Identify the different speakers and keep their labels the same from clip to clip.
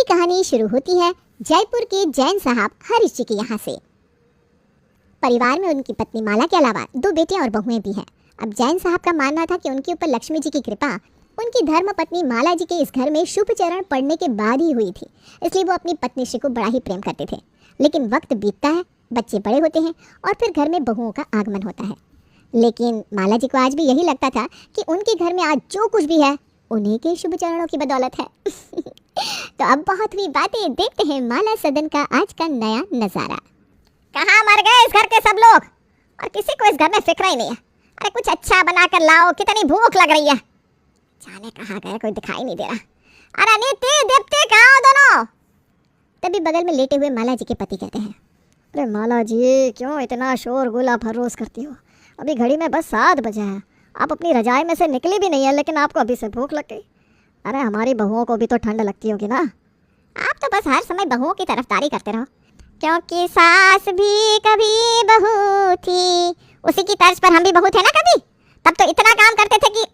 Speaker 1: की कहानी शुरू होती है जयपुर के जैन साहब हरीश जी के यहाँ से। परिवार में उनकी पत्नी माला के अलावा 2 बेटे और बहुएं भी हैं। अब जैन साहब का मानना था कि उनके ऊपर लक्ष्मी जी की कृपा उनकी धर्म पत्नी माला जी के इस घर में शुभ चरण पड़ने के बाद ही हुई थी, इसलिए वो अपनी पत्नी श्री को बड़ा ही प्रेम करते थे। लेकिन वक्त बीतता है, बच्चे बड़े होते हैं और फिर घर में बहुओं का आगमन होता है। लेकिन माला जी को आज भी यही लगता था कि उनके घर में आज जो कुछ भी है उन्हीं के शुभ चरणों की बदौलत है। तो अब बहुत हुई बातें, देखते हैं माला सदन का आज का नया नजारा। कहाँ मर गए इस घर के सब लोग, और किसी को इस घर में फिक्र ही नहीं है। अरे कुछ अच्छा बना कर लाओ, कितनी भूख लग रही है। जाने कहाँ गए, कोई दिखाई नहीं दे रहा। अरे नीति दीप्ति कहाँ हो दोनों? तभी बगल में लेटे हुए माला जी के पति कहते हैं,
Speaker 2: अरे माला जी क्यों इतना शोर गुला फरोस करती हो? अभी घड़ी में बस 7 बजे हैं, आप अपनी रजाई में से निकली भी नहीं है, लेकिन आपको अभी से भूख लग गई। अरे हमारी बहुओं को भी तो ठंड लगती होगी ना।
Speaker 1: आप तो बस हर समय बहुओं की तरफदारी करते रहो, क्योंकि सास भी कभी बहू थी, उसी की तर्ज पर हम भी बहू थे ना कभी, तब तो इतना काम करते थे कि।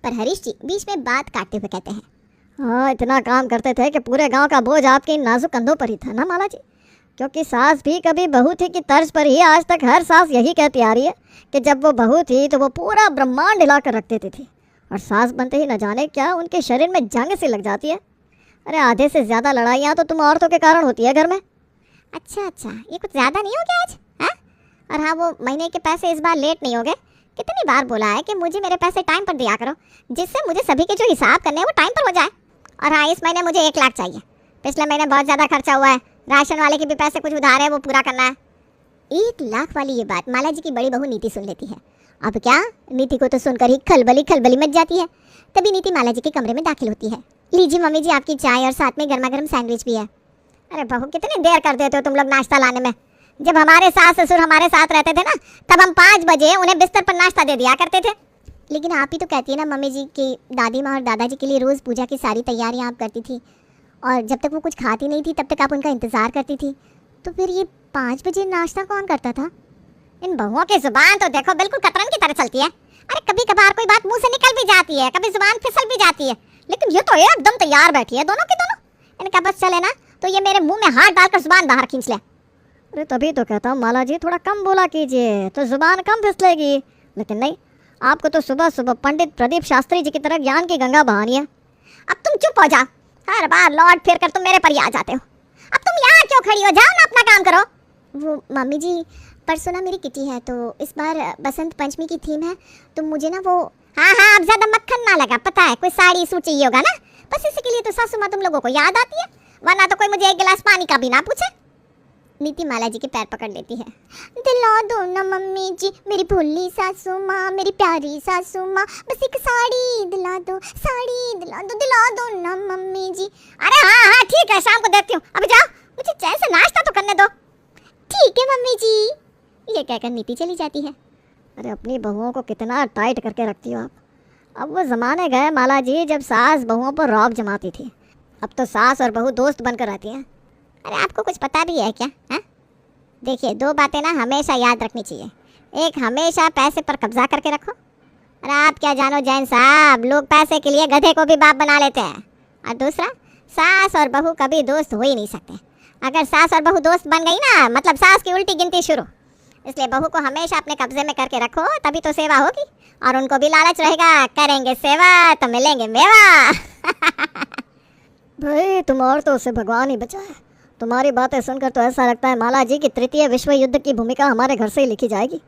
Speaker 1: पर हरीश जी बीच में बात काटते हुए कहते हैं,
Speaker 2: हाँ इतना काम करते थे कि पूरे गांव का बोझ आपके नाजुक कंधों पर ही था ना माला जी। क्योंकि सास भी कभी बहू थी की तर्ज पर ही आज तक हर सास यही कहती आ रही है कि जब वो बहू थी तो वो पूरा ब्रह्मांड हिला कर रख देती थी, और सास बनते ही न जाने क्या उनके शरीर में जंग सी लग जाती है। अरे आधे से ज़्यादा लड़ाइयाँ तो तुम औरतों के कारण होती है घर में।
Speaker 1: अच्छा, ये कुछ ज़्यादा नहीं हो गया आज? हाँ, और हाँ वो महीने के पैसे इस बार लेट नहीं हो गए। कितनी बार बोला है कि मुझे मेरे पैसे टाइम पर दिया करो, जिससे मुझे सभी के जो हिसाब करने हैं वो टाइम पर हो जाए। और हाँ, इस महीने मुझे 1 लाख चाहिए। पिछले महीने बहुत ज़्यादा खर्चा हुआ है, राशन वाले की भी पैसे कुछ उधार है, वो पूरा करना है। 1 लाख वाली ये बात माला जी की बड़ी बहू नीति सुन लेती है। अब क्या, नीति को तो सुनकर ही खलबली मच जाती है। तभी नीति माला जी के कमरे में दाखिल होती है। लीजिए मम्मी जी आपकी चाय, और साथ में गर्मा गर्म सैंडविच भी है। अरे बहू कितनी देर कर देते हो तुम लोग नाश्ता लाने में। जब हमारे सास ससुर हमारे साथ रहते थे ना, तब हम 5 बजे उन्हें बिस्तर पर नाश्ता दे दिया करते थे। लेकिन आप ही तो कहती है ना मम्मी जी कि दादी माँ और दादाजी के लिए रोज़ पूजा की सारी तैयारियाँ आप करती थी, और जब तक वो कुछ खाती नहीं थी तब तक आप उनका इंतज़ार करती थी। तो फिर ये 5 बजे नाश्ता कौन करता था? इन बहुओं की जुबान तो देखो बिल्कुल कतरन की तरह चलती है। अरे कभी कभार कोई बात मुंह से निकल भी जाती है, कभी जुबान फिसल भी जाती है, लेकिन ये तो एकदम तैयार बैठी है दोनों की दोनों। इनका बस चले ना तो ये मेरे मुंह में हाथ डालकर जुबान बाहर खींच ले।
Speaker 2: अरे तभी तो कहता हूँ माला जी थोड़ा कम बोला कीजिए तो जुबान कम फिसलेगी। लेकिन नहीं, आपको तो सुबह सुबह पंडित प्रदीप शास्त्री जी की तरह ज्ञान की गंगा बहानी है।
Speaker 1: अब तुम चुप हो जाओ, हर बार लौट फिर कर तुम मेरे पर ही आ जाते हो। अब तुम यहाँ क्यों खड़ी हो, जाओ ना अपना काम करो। वो मम्मी जी परसों ना मेरी किटी है, तो इस बार बसंत पंचमी की थीम है, तो मुझे ना वो। हाँ अब ज़्यादा मक्खन ना लगा, पता है कोई साड़ी सूट चाहिए होगा ना, बस इसी के लिए तो सासू माँ तुम लोगों को याद आती है, वरना तो कोई मुझे 1 गिलास पानी का भी ना पूछे। नीति माला जी के पैर पकड़ लेती है। दिला दो ना मम्मी जी, मेरी भोली सासू माँ, मेरी प्यारी सासू माँ, बस एक साड़ी दिला दो, साड़ी दिला दो ना मम्मी जी। अरे हाँ ठीक है, शाम को देखती हूँ, अभी जाओ, मुझे चैन से नाश्ता तो करने दो। ठीक है मम्मी जी, ये कहकर नीति चली जाती है।
Speaker 2: अरे अपनी बहुओं को कितना टाइट करके रखती हो आप। अब वो ज़माने गए माला जी जब सास बहुओं पर रौब जमाती थी, अब तो सास और बहू दोस्त बनकर रहती हैं।
Speaker 1: अरे आपको कुछ पता भी है क्या? हाँ देखिए, 2 बातें ना हमेशा याद रखनी चाहिए। एक, हमेशा पैसे पर कब्जा करके रखो। अरे आप क्या जानो जैन साहब, लोग पैसे के लिए गधे को भी बाप बना लेते हैं। और दूसरा, सास और बहू कभी दोस्त हो ही नहीं सकते। अगर सास और बहू दोस्त बन गई ना, मतलब सास की उल्टी गिनती शुरू। इसलिए बहू को हमेशा अपने कब्जे में करके रखो, तभी तो सेवा होगी, और उनको भी लालच रहेगा, करेंगे सेवा तो मिलेंगे मेवा।
Speaker 2: भाई तुम औरतों से भगवान ही बचाए। तुम्हारी बातें सुनकर तो ऐसा लगता है माला जी कि 3य विश्व युद्ध की भूमिका हमारे घर से ही लिखी जाएगी।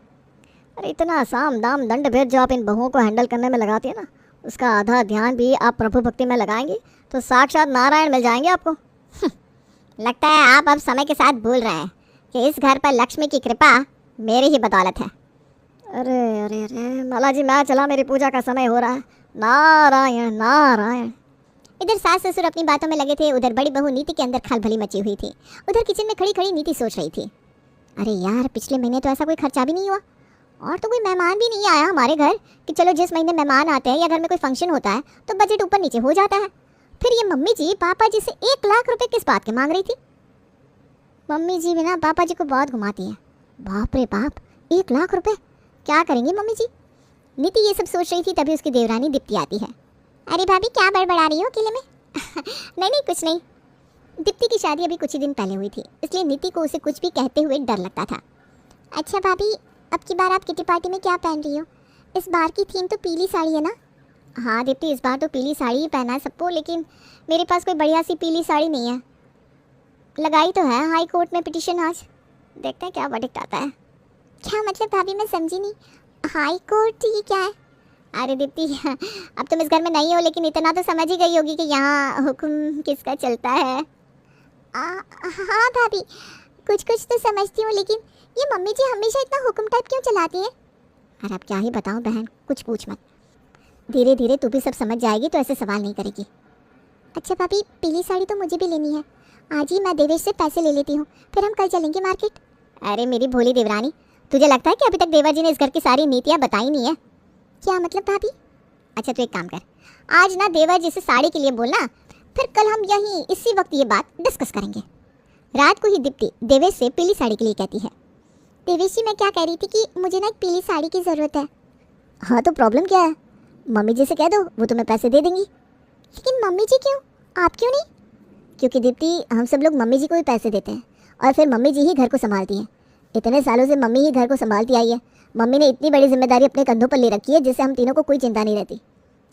Speaker 2: अरे इतना साम दाम दंड भेद जो आप इन बहुओं को हैंडल करने में लगाती है ना, उसका आधा ध्यान भी आप प्रभु भक्ति में लगाएंगी तो साक्षात नारायण मिल जाएंगे आपको।
Speaker 1: लगता है आप अब समय के साथ भूल रहे हैं कि इस घर पर लक्ष्मी की कृपा मेरी ही बदौलत है।
Speaker 2: अरे अरे अरे माला जी मैं चला, मेरी पूजा का समय हो रहा है। नारायण नारायण।
Speaker 1: इधर सास ससुर अपनी बातों में लगे थे, उधर बड़ी बहू नीति के अंदर खलबली मची हुई थी। उधर किचन में खड़ी खड़ी नीति सोच रही थी, अरे यार पिछले महीने तो ऐसा कोई खर्चा भी नहीं हुआ, और तो कोई मेहमान भी नहीं आया हमारे घर कि चलो जिस महीने मेहमान आते हैं या घर में कोई फंक्शन होता है तो बजट ऊपर नीचे हो जाता है। फिर ये मम्मी जी पापा जी से 1 लाख रुपए किस बात के मांग रही थी? मम्मी जी भी ना पापा जी को बहुत घुमाती है। बाप रे बाप, 1 लाख रुपए क्या करेंगी मम्मी जी? नीति ये सब सोच रही थी, तभी उसकी देवरानी दीप्ति आती है। अरे भाभी क्या बड़बड़ा रही हो अकेले में? नहीं कुछ नहीं। दीप्ति की शादी अभी कुछ ही दिन पहले हुई थी, इसलिए नीति को उसे कुछ भी कहते हुए डर लगता था। अच्छा भाभी, अब की बार आप किटी पार्टी में क्या पहन रही हो? इस बार की थीम तो पीली साड़ी है ना? हाँ दीप्ति, इस बार तो पीली साड़ी ही पहना है सबको, लेकिन मेरे पास कोई बढ़िया सी पीली साड़ी नहीं है। लगाई तो है हाई कोर्ट में पिटीशन, आज देखते हैं क्या वर्डिक्ट आता है। क्या मतलब भाभी, मैं समझी नहीं। हाई कोर्ट ये क्या है? अरे दीप्ति, अब तुम इस घर में नहीं हो, लेकिन इतना तो समझ ही गई होगी कि यहाँ हुक्म किसका चलता है। हाँ भाभी, कुछ कुछ तो समझती हूँ, लेकिन ये मम्मी जी हमेशा इतना हुक्म टाइप क्यों चलाती हैं? अरे अब क्या ही बताऊँ बहन, कुछ पूछ मत, धीरे धीरे तू भी सब समझ जाएगी तो ऐसे सवाल नहीं करेगी। अच्छा भाभी, पीली साड़ी तो मुझे भी लेनी है, आज ही मैं देवेश से पैसे ले लेती हूँ, फिर हम कल चलेंगे मार्केट। अरे मेरी भोली देवरानी, तुझे लगता है कि अभी तक देवा जी ने इस घर की सारी नीतियाँ बताई नहीं है? क्या मतलब भाभी? अच्छा तो एक काम कर, आज ना देवा जी से साड़ी के लिए बोलना, फिर कल हम यहीं इसी वक्त ये बात डिस्कस करेंगे। रात को ही दीप्ति देवेश से पीली साड़ी के लिए कहती है। देवेश जी, मैं क्या कह रही थी कि मुझे ना एक पीली साड़ी की ज़रूरत है। हाँ तो प्रॉब्लम क्या है? मम्मी जी से कह दो, वो तुम्हें पैसे दे देंगी। लेकिन मम्मी जी क्यों, आप क्यों नहीं? क्योंकि दीप्ति, हम सब लोग मम्मी जी को ही पैसे देते हैं और फिर मम्मी जी ही घर को संभालती हैं। इतने सालों से मम्मी ही घर को संभालती आई है। मम्मी ने इतनी बड़ी जिम्मेदारी अपने कंधों पर ले रखी है, जिससे हम तीनों को कोई चिंता नहीं रहती।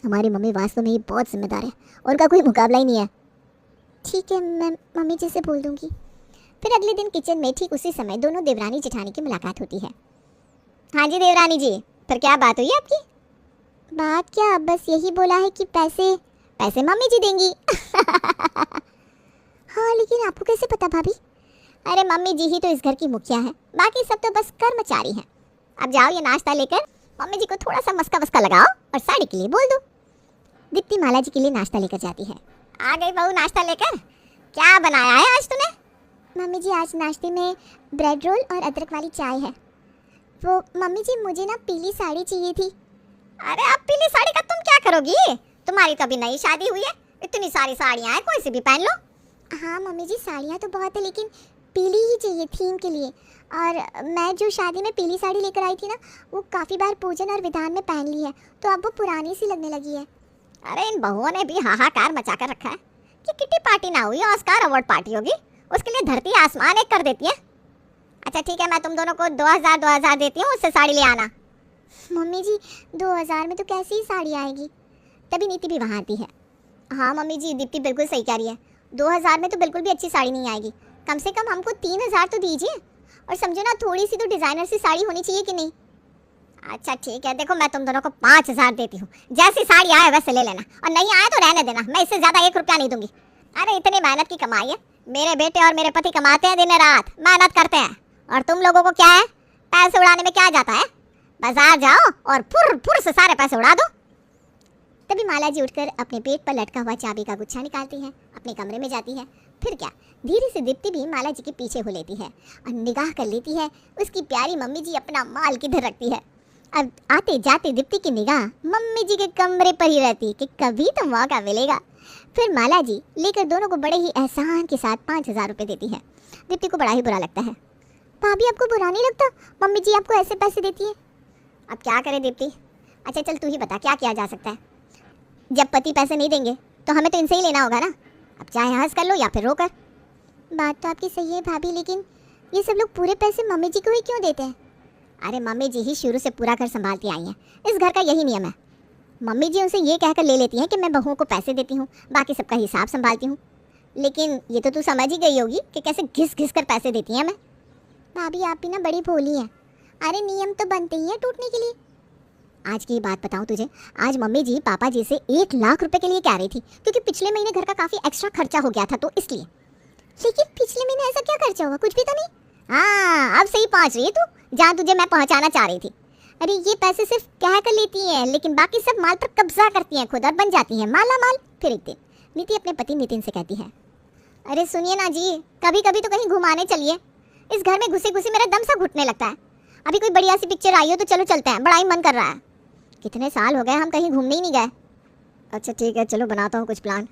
Speaker 1: हमारी मम्मी वास्तव में ही बहुत जिम्मेदार है, उनका कोई मुकाबला ही नहीं है। ठीक है, मैं मम्मी जी से बोल दूँगी। फिर अगले दिन किचन में ठीक उसी समय दोनों देवरानी जेठानी की मुलाकात होती है। हाँ जी देवरानी जी, फिर क्या बात हुई आपकी? बात क्या, बस यही बोला है कि पैसे पैसे मम्मी जी देंगी। हाँ लेकिन आपको कैसे पता भाभी? अरे मम्मी जी ही तो इस घर की मुखिया है, बाकी सब तो बस कर्मचारी हैं। अब जाओ ये नाश्ता लेकर मम्मी जी को थोड़ा सा मस्का वस्का लगाओ और साड़ी के लिए बोल दो। दीप्ति माला जी के लिए नाश्ता लेकर जाती है। आ गई बहू नाश्ता लेकर, क्या बनाया है आज तूने? मम्मी जी, आज नाश्ते में ब्रेड रोल और अदरक वाली चाय है। वो मम्मी जी, मुझे ना पीली साड़ी चाहिए थी। अरे अब पीली साड़ी का तुम क्या करोगी? तुम्हारी तो अभी नई शादी हुई है, इतनी सारी साड़ियाँ हैं, कोई सी भी पहन लो। हाँ मम्मी जी, साड़ियाँ तो बहुत है, लेकिन पीली ही चाहिए थीम के लिए। और मैं जो शादी में पीली साड़ी लेकर आई थी ना, वो काफ़ी बार पूजन और विधान में पहन ली है, तो अब वो पुरानी सी लगने लगी है। अरे इन बहुओं ने भी हाहाकार मचा कर रखा है कि किटी पार्टी ना हुई, ऑस्कार अवार्ड पार्टी होगी, उसके लिए धरती आसमान एक कर देती है। अच्छा ठीक है, मैं तुम दोनों को 2000 देती हूँ, उससे साड़ी ले आना। मम्मी जी, 2000 में तो कैसी ही साड़ी आएगी? तभी नीति भी वहाँ आती है। हाँ मम्मी जी, दीप्ति बिल्कुल सही कह रही है, 2000 में तो बिल्कुल भी अच्छी साड़ी नहीं आएगी, कम से कम हमको 3000 तो दीजिए। और समझो ना, थोड़ी सी तो डिज़ाइनर सी साड़ी होनी चाहिए कि नहीं? अच्छा ठीक है, देखो मैं तुम दोनों को 5000 देती हूँ, जैसी साड़ी आए वैसे ले लेना, और नहीं आए तो रहने देना, मैं इससे ज़्यादा 1 रुपया नहीं दूंगी। अरे इतनी मेहनत की कमाई है, मेरे बेटे और मेरे पति कमाते हैं, दिन रात मेहनत करते हैं, और तुम लोगों को क्या है, पैसे उड़ाने में क्या जाता है? बाजार जाओ और फुर फुर से सारे पैसे उड़ा दो। तभी माला जी उठकर अपने पेट पर लटका हुआ चाबी का गुच्छा निकालती है, अपने कमरे में जाती है। फिर क्या, धीरे से दीप्ति भी माला जी के पीछे हो लेती है और निगाह कर लेती है उसकी प्यारी मम्मी जी अपना माल किधर रखती है। अब आते जाते दीप्ति की निगाह मम्मी जी के कमरे पर ही रहती कि कभी तो मौका मिलेगा। फिर माला जी लेकर दोनों को बड़े ही एहसान के साथ 5000 रुपये देती है। दीप्ति को बड़ा ही बुरा लगता है। भाभी आपको बुरा नहीं लगता, मम्मी जी आपको ऐसे पैसे देती है? अब क्या करे दीप्ति? अच्छा चल तू ही बता, क्या किया जा सकता है? जब पति पैसे नहीं देंगे तो हमें तो इनसे ही लेना होगा ना, अब चाहे हंस कर लो या फिर रो कर। बात तो आपकी सही है भाभी, लेकिन ये सब लोग पूरे पैसे मम्मी जी को ही क्यों देते हैं? अरे मम्मी जी ही शुरू से पूरा घर संभालती आई हैं, इस घर का यही नियम है। मम्मी जी उनसे ये कहकर ले लेती हैं कि मैं बहुओं को पैसे देती हूँ, बाकी सबका हिसाब संभालती हूँ। लेकिन ये तो तू समझ ही गई होगी कि कैसे घिस घिस कर पैसे देती हैं मैं। भाभी आप भी ना बड़ी भोली हैं, अरे नियम तो बनते ही हैं टूटने के लिए। आज की बात बताऊं तुझे, आज मम्मी जी पापा जी से 1 लाख रुपए के लिए कह रही थी, क्योंकि पिछले महीने घर का काफ़ी एक्स्ट्रा खर्चा हो गया था, तो इसलिए। लेकिन पिछले महीने ऐसा क्या खर्चा हुआ, कुछ भी तो नहीं। हाँ अब सही पहुंच रही है तू जहाँ तुझे मैं पहुंचाना चाह रही थी। अरे ये पैसे सिर्फ कह कर लेती हैं, लेकिन बाकी सब माल पर कब्जा करती हैं खुद और बन जाती हैं माला माल। फिर एक दिन नीति अपने पति नितिन से कहती है, अरे सुनिए ना जी, कभी कभी तो कहीं घुमाने चलिए, इस घर में घुसे घुसे मेरा दम सा घुटने लगता है। अभी कोई बढ़िया सी पिक्चर आई हो तो चलो चलते हैं, बड़ा ही मन कर रहा है। कितने साल हो गए हम कहीं घूमने ही नहीं गए। अच्छा ठीक है, चलो बनाता हूँ कुछ प्लान।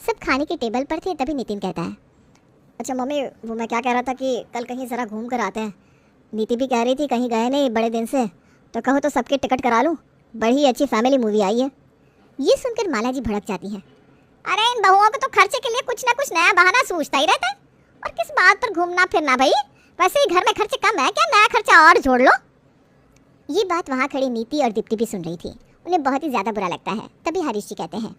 Speaker 1: सब खाने के टेबल पर थे, तभी नितिन कहता है, अच्छा मम्मी वो मैं क्या कह रहा था कि कल कहीं ज़रा घूम कर आते हैं। नीति भी कह रही थी कहीं गए नहीं बड़े दिन से, तो कहो तो सबके टिकट करा लूँ, बड़ी अच्छी फैमिली मूवी आई है। ये सुनकर माला जी भड़क जाती हैं। अरे इन बहुओं को तो खर्चे के लिए कुछ ना कुछ नया बहाना सूझता ही रहता है। और किस बात पर घूमना फिरना भाई, वैसे ही घर में खर्चे कम है क्या, नया खर्चा और जोड़ लो। ये बात वहाँ खड़ी नीति और दीप्ति भी सुन रही थी। उन्हें बहुत ही ज्यादा बुरा लगता है। तभी हरीश जी कहते हैं,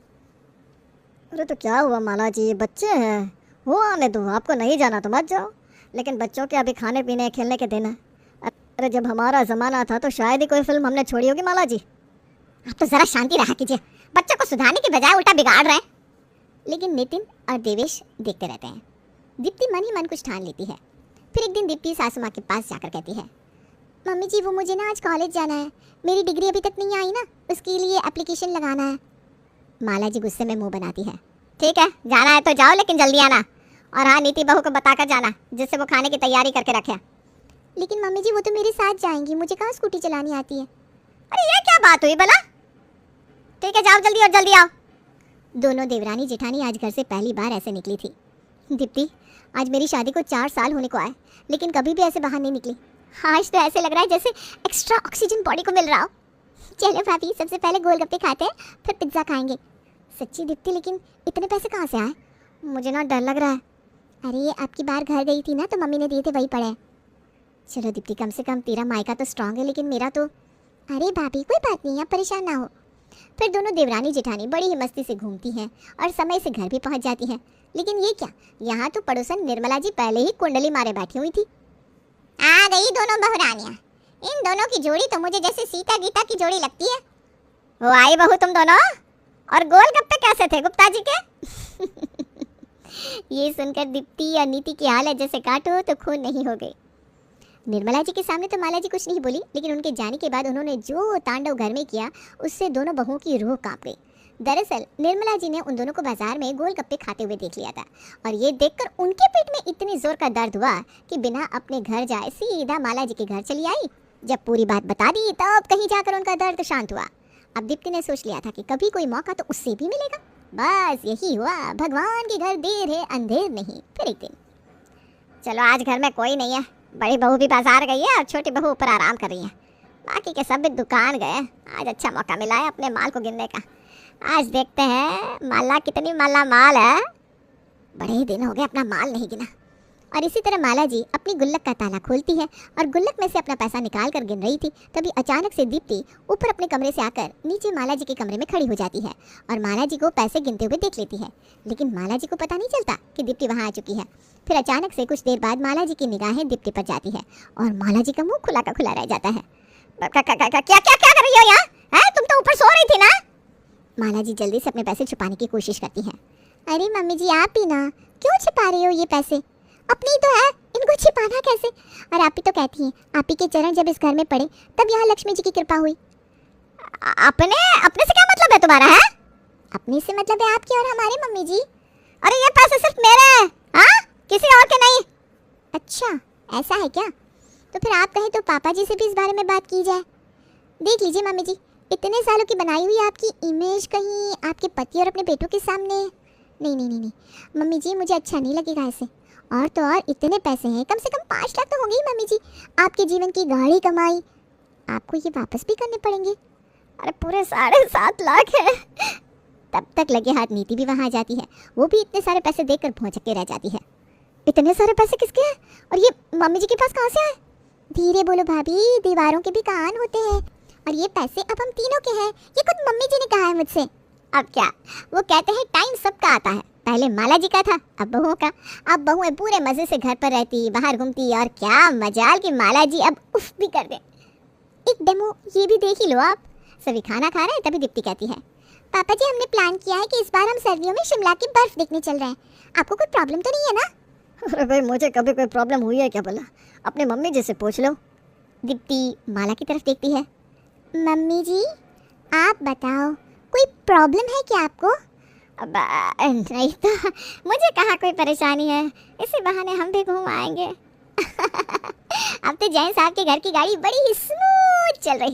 Speaker 2: अरे तो क्या हुआ माला जी, बच्चे हैं, हो आने दो, आपको नहीं जाना तो मत जाओ, लेकिन बच्चों के अभी खाने पीने खेलने के दिन है। अरे जब हमारा ज़माना था तो शायद ही कोई फिल्म हमने छोड़ी होगी माला जी।
Speaker 1: आप तो जरा शांति रहा कीजिए, बच्चों को सुधारने की बजाय उल्टा बिगाड़ रहे हैं। लेकिन नितिन और देवेश देखते रहते हैं। दीप्ति मन ही मन कुछ ठान लेती है। फिर एक दिन दीप्ति सासू माँ के पास जाकर कहती है, मम्मी जी वो मुझे ना आज कॉलेज जाना है, मेरी डिग्री अभी तक नहीं आई ना, उसके लिए एप्लीकेशन लगाना है। माला जी गुस्से में मुंह बनाती है, ठीक है जाना है तो जाओ, लेकिन जल्दी आना। और हाँ नीति बहू को बताकर जाना जिससे वो खाने की तैयारी करके रखे। लेकिन मम्मी जी वो तो मेरे साथ जाएंगी, मुझे कहाँ स्कूटी चलानी आती है। अरे ये क्या बात हुई भला, ठीक है जाओ जल्दी और जल्दी आओ। दोनों देवरानी जेठानी आज घर से पहली बार ऐसे निकली थी। दीप्ति आज मेरी शादी को 4 साल होने को आए, लेकिन कभी भी ऐसे बाहर नहीं निकली। आज तो ऐसे लग रहा है जैसे एक्स्ट्रा ऑक्सीजन बॉडी को मिल रहा हो। चलो भाभी सबसे पहले गोलगप्पे खाते हैं, फिर पिज्ज़ा खाएंगे। सच्ची दीप्ति लेकिन इतने पैसे कहाँ से आए, मुझे ना डर लग रहा है। अरे ये आपकी बार घर गई थी ना तो मम्मी ने दिए थे वही पड़े। चलो दीप्ति कम से कम तेरा मायका तो स्ट्रांग है, लेकिन मेरा तो। अरे भाभी कोई बात नहीं, आप परेशान ना हो। फिर दोनों देवरानी जेठानी बड़ी ही मस्ती से घूमती हैं और समय से घर भी पहुंच जाती हैं। लेकिन ये क्या, यहाँ तो पड़ोसन निर्मला जी पहले ही कुंडली मारे बैठी हुई थी। आ गई दोनों बहुरानियाँ। इन दोनों की जोड़ी तो मुझे जैसे सीता गीता की जोड़ी लगती है। वो आई बहू तुम दोनों, और गोलगप्पे कैसे थे गुप्ता जी के? ये सुनकर दीप्ति और नीति की हालत जैसे काटो तो खून नहीं हो गई। निर्मला जी के सामने तो माला जी कुछ नहीं बोली, लेकिन उनके जाने के बाद उन्होंने जो तांडव घर में किया उससे दोनों बहुओं की रूह कांप गई। दरअसल निर्मला जी ने उन दोनों को बाजार में गोलगप्पे खाते हुए देख लिया था, और ये देखकर उनके पेट में इतनी जोर का दर्द हुआ कि बिना अपने घर जाए सीधा माला जी के घर चली आई। जब पूरी बात बता दी तब कहीं जाकर उनका दर्द शांत हुआ। अब दीप्ति ने सोच लिया था कि कभी कोई मौका तो उससे भी मिलेगा। बस यही हुआ, भगवान के घर देर है अंधेर नहीं। फिर एक दिन, चलो आज घर में कोई नहीं है, बड़ी बहू भी बाजार गई है और छोटी बहू ऊपर आराम कर रही है, बाकी के सब भी दुकान गए। आज अच्छा मौका मिला है अपने माल को गिनने का। आज देखते हैं माला कितनी माला माल है। बड़े ही दिन हो गए अपना माल नहीं गिना। और इसी तरह माला जी अपनी गुल्लक का ताला खोलती है और गुल्लक में से अपना पैसा निकाल कर गिन रही थी। तभी अचानक से दीप्ति ऊपर अपने कमरे से आकर नीचे माला जी के कमरे में खड़ी हो जाती है और माला जी को पैसे गिनते हुए देख लेती है। लेकिन माला जी को पता नहीं चलता कि दीप्ति वहाँ आ चुकी है। फिर अचानक से कुछ देर बाद माला जी की निगाहें दीप्ति पर जाती है और माला जी का मुँह खुला का खुला रह जाता है। क्या क्या क्या कर रही हो यहाँ? तुम तो ऊपर सो रही थी ना? माला जी जल्दी से अपने पैसे छुपाने की कोशिश करती है। अरे मम्मी जी आप ही ना, क्यों छिपा रही हो ये पैसे? अपनी तो है, इनको छिपाना कैसे? और आप ही तो कहती हैं आप ही के चरण जब इस घर में पड़े तब यहाँ लक्ष्मी जी की कृपा हुई। अपने से क्या मतलब है तुम्हारा? है अपने से मतलब है आपकी और हमारी मम्मी जी। अरे ये पैसे सिर्फ मेरे हैं, हाँ किसी और के नहीं। अच्छा ऐसा है क्या? तो फिर आप कहें तो पापा जी से भी इस बारे में बात की जाए। देख लीजिए मम्मी जी, इतने सालों की बनाई हुई आपकी इमेज कहीं आपके पति और अपने बेटों के सामने। नहीं नहीं नहीं नहीं मम्मी जी, मुझे अच्छा नहीं लगेगा ऐसे। और तो और इतने पैसे हैं, कम से कम 5 लाख तो होंगे ही मम्मी जी। आपके जीवन की गाढ़ी कमाई, आपको ये वापस भी करने पड़ेंगे। अरे पूरे 7.5 लाख है। तब तक लगे हाथ नीति भी वहाँ आ जाती है। वो भी इतने सारे पैसे देखकर भौंचक्के रह जाती है। इतने सारे पैसे किसके हैं और ये मम्मी जी के पास कहाँ से आए? धीरे बोलो भाभी, दीवारों के भी कान होते हैं। और ये पैसे अब हम तीनों के हैं, ये खुद मम्मी जी ने कहा है मुझसे। अब क्या, वो कहते हैं टाइम सबका आता है। पहले माला जी का था, अब बहुओं का। अब बहुएं पूरे मजे से घर पर रहती, बाहर घूमती, और क्या मजाल कि माला जी अब उफ भी कर दे। एक डेमो ये भी देख ही लो आप। सभी खाना खा रहे हैं तभी दीप्ति कहती है, पापा जी हमने प्लान किया है कि इस बार हम सर्दियों में शिमला की बर्फ देखने चल रहे हैं। आपको कोई प्रॉब्लम तो नहीं है ना?
Speaker 2: अरे भाई मुझे कभी कोई प्रॉब्लम हुई है क्या बोला? अपने मम्मी जी से पूछ लो।
Speaker 1: दीप्ति माला की तरफ देखती है। मम्मी जी आप बताओ, कोई प्रॉब्लम है क्या आपको? अब नहीं तो मुझे कहाँ कोई परेशानी है, इसी बहाने हम भी घूम आएंगे। अब तो जैन साहब के घर की गाड़ी बड़ी ही स्मूथ चल रही।